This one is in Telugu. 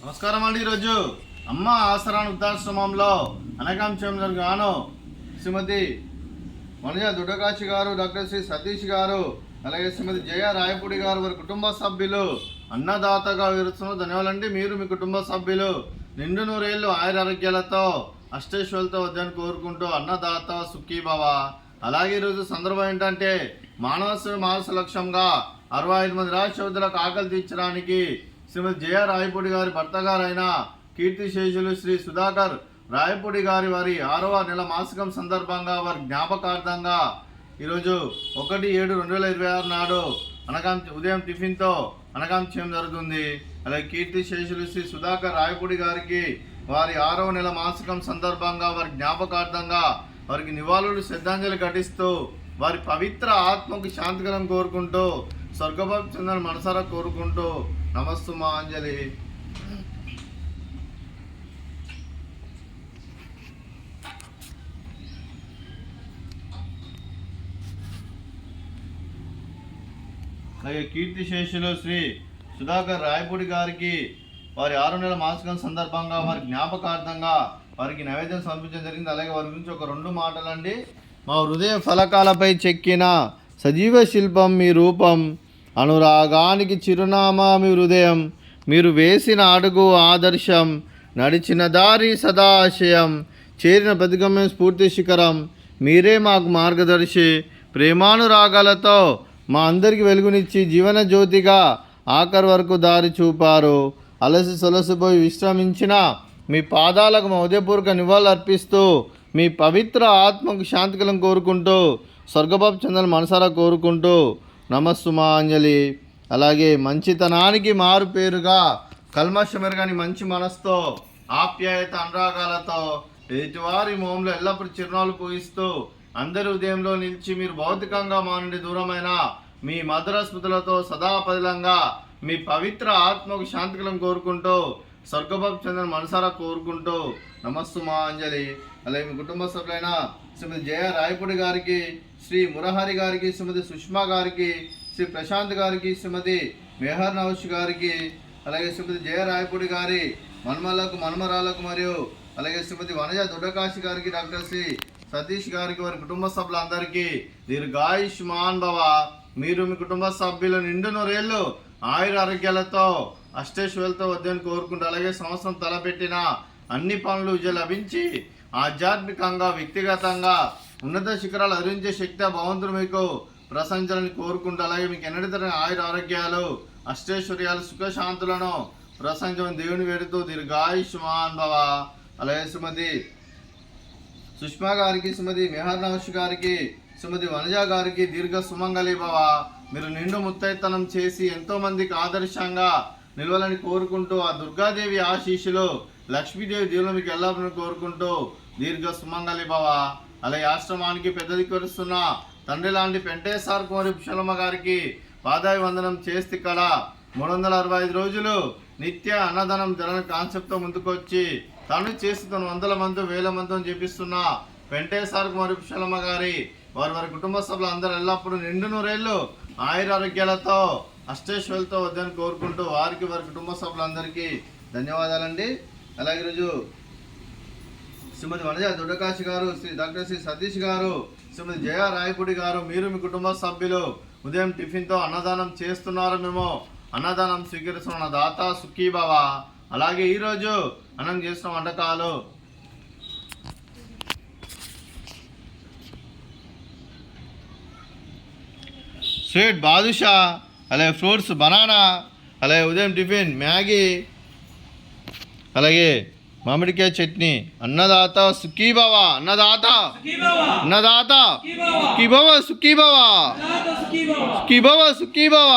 నమస్కారం అండి. ఈరోజు అమ్మ ఆసరాన్ వృద్ధాశ్రమంలో అనకాంశంలో గాను శ్రీమతి వనజ దుడ్డకాచి గారు, డాక్టర్ శ్రీ సతీష్ గారు, అలాగే శ్రీమతి జయ రాయపూడి గారు, వారి కుటుంబ సభ్యులు అన్నదాతగా విరుస్తున్నారు. ధన్యవాదాలండి. మీరు మీ కుటుంబ సభ్యులు నిండు నూరేళ్లు ఆయురారోగ్యాలతో అష్టేశ్వరులతో వద్దని కోరుకుంటూ అన్నదాత సుఖీభవ. అలాగే ఈరోజు సందర్భం ఏంటంటే మానవ లక్ష్యంగా 65 మంది రాష్ట్రపతులకు ఆకలి తీర్చడానికి శ్రీమతి జయ రాయపూడి గారి భర్త గారైన కీర్తిశేషులు శ్రీ సుధాకర్ రాయపూడి గారి వారి 6వ నెల మాసికం సందర్భంగా వారి జ్ఞాపకార్థంగా ఈరోజు 1/7/2026 నాడు ఉదయం టిఫిన్తో అనకాంక్షం జరుగుతుంది. అలాగే కీర్తిశేషులు శ్రీ సుధాకర్ రాయపూడి గారికి వారి 6వ నెల మాసికం సందర్భంగా వారి జ్ఞాపకార్థంగా వారికి నివాళులు శ్రద్ధాంజలి ఘటిస్తూ వారి పవిత్ర ఆత్మకు శాంతికరం కోరుకుంటూ స్వర్గభావం చెందని మనసారా కోరుకుంటూ నమస్తు మా అంజలి. అలాగే కీర్తిశేషులు శ్రీ సుధాకర్ రాయపూడి గారికి వారి 6వ నెల మాసికం సందర్భంగా వారి జ్ఞాపకార్థంగా వారికి నైవేద్యం సమర్పించడం జరిగింది. అలాగే వారి గురించి ఒక 2 మాటలండి. మా హృదయ ఫలకాలపై చెక్కిన సజీవ శిల్పం మీ రూపం, అనురాగానికి చిరునామా మీ హృదయం, మీరు వేసిన అడుగు ఆదర్శం, నడిచిన దారి సదాశయం, చేరిన ప్రతిగమ్యం స్ఫూర్తి శిఖరం, మీరే మాకు మార్గదర్శి, ప్రేమానురాగాలతో మా అందరికి వెలుగునిచ్చి జీవన జ్యోతిగా ఆఖరి వరకు దారి చూపారు. అలసి సొలసిపోయి విశ్రమించిన మీ పాదాలకు మా ఉదయపూర్వక నివాళులు అర్పిస్తూ మీ పవిత్ర ఆత్మకు శాంతికలం కోరుకుంటూ స్వర్గభావం చెందని మనసారా కోరుకుంటూ నమస్సుమాంజలి. అలాగే మంచితనానికి మారు పేరుగా కల్మషమెరగని మంచి మనసుతో ఆప్యాయత అనురాగాలతో ఎదుటివారి మోహంలో ఎల్లప్పుడూ చిరునవ్వులు పూయిస్తూ అందరి ఉదయంలో నిలిచి మీరు భౌతికంగా మా నుండి దూరమైన మీ మధుర స్మృతులతో సదాపదిలంగా మీ పవిత్ర ఆత్మకు శాంతికలం కోరుకుంటూ స్వర్గభావం చెందని మనసారా కోరుకుంటూ నమస్సుమాంజలి. అలాగే మీ కుటుంబ సభ్యులైన శ్రీమతి జయ రాయపూడి గారికి, శ్రీ మురహరి గారికి, శ్రీమతి సుష్మా గారికి, శ్రీ ప్రశాంత్ గారికి, శ్రీమతి మెహర్ నౌష్ గారికి, అలాగే శ్రీమతి జయ రాయపూడి గారి మనమరాలకు మరియు అలాగే శ్రీమతి వనజ దుడ్డకాశి గారికి, డాక్టర్ శ్రీ సతీష్ గారికి, వారి కుటుంబ సభ్యులందరికీ దీర్ఘాయుష్మాన్ భవ. మీరు మీ కుటుంబ సభ్యులు నిండు నూరేళ్లు ఆయురారోగ్యాలతో అష్టేశ్వరులతో వద్దని కోరుకుంటూ అలాగే సంవత్సరం తలపెట్టిన అన్ని పనులు విజయం లభించి ఆధ్యాత్మికంగా వ్యక్తిగతంగా ఉన్నత శిఖరాలు అధిరించే శక్తి భగవంతుడు మీకు ప్రశంసలని కోరుకుంటూ అలాగే మీకు ఎన్నడతరని ఆరోగ్యాలు అష్టైశ్వర్యాలు సుఖశాంతులను ప్రశంసని దేవుని వేడుతూ దీర్ఘాయుష్మాన్ భవ. అలాగే శ్రీమతి సుష్మా గారికి, శ్రీమతి మెహర్ నౌష్ గారికి, శ్రీమతి వనజ గారికి దీర్ఘ సుమంగళి భవ. మీరు నిండు ముత్తైతనం చేసి ఎంతో మందికి ఆదర్శంగా నిలవాలని కోరుకుంటూ ఆ దుర్గాదేవి ఆశీస్సులు లక్ష్మీదేవి దేవులు మీకు ఎల్లప్పుడూ కోరుకుంటూ దీర్ఘ సుమంగళి భవ. అలాగే ఆశ్రమానికి పెద్ద దిక్కురుస్తున్న తండ్రి లాంటి పెంటేశ్వర కుమారి పుష్పలమ్మ గారికి పాదావి వందనం చేస్తే ఇక్కడ 365 రోజులు నిత్య అన్నదానం జరగని కాన్సెప్ట్తో ముందుకొచ్చి తను చేసి తను 100 మంది 1000 మందితో చేపిస్తున్న పెంటేశ్వర కుమారి పుష్పలమ్మ గారి వారి కుటుంబ సభ్యులు అందరూ ఎల్లప్పుడూ నిండు నూరేళ్లు ఆయురారోగ్యాలతో అష్టేశ్వరులతో వద్దని కోరుకుంటూ వారి కుటుంబ సభ్యులందరికీ ధన్యవాదాలండి. అలాగే ఈరోజు శ్రీమతి వనజ దుడ్డకాశి గారు, శ్రీ డాక్టర్ శ్రీ సతీష్ గారు, శ్రీమతి జయ రాయపూడి గారు, మీరు మీ కుటుంబ సభ్యులు ఉదయం టిఫిన్తో అన్నదానం చేస్తున్నారు. మేము అన్నదానం స్వీకరిస్తున్న దాత సుఖీభవ. అలాగే ఈరోజు అన్నం చేస్తున్న వంటకాలు స్వీట్ బాదుషా, అలాగే ఫ్రూట్స్ బనానా, అలాగే ఉదయం టిఫిన్ మ్యాగీ, అలాగే మామిడికాయ చట్నీ. అన్నదాత సుఖీభవ, అన్నదాత అన్నదాత సుఖీభవ, సుఖీభవ సుఖీభవ సుఖీభవ.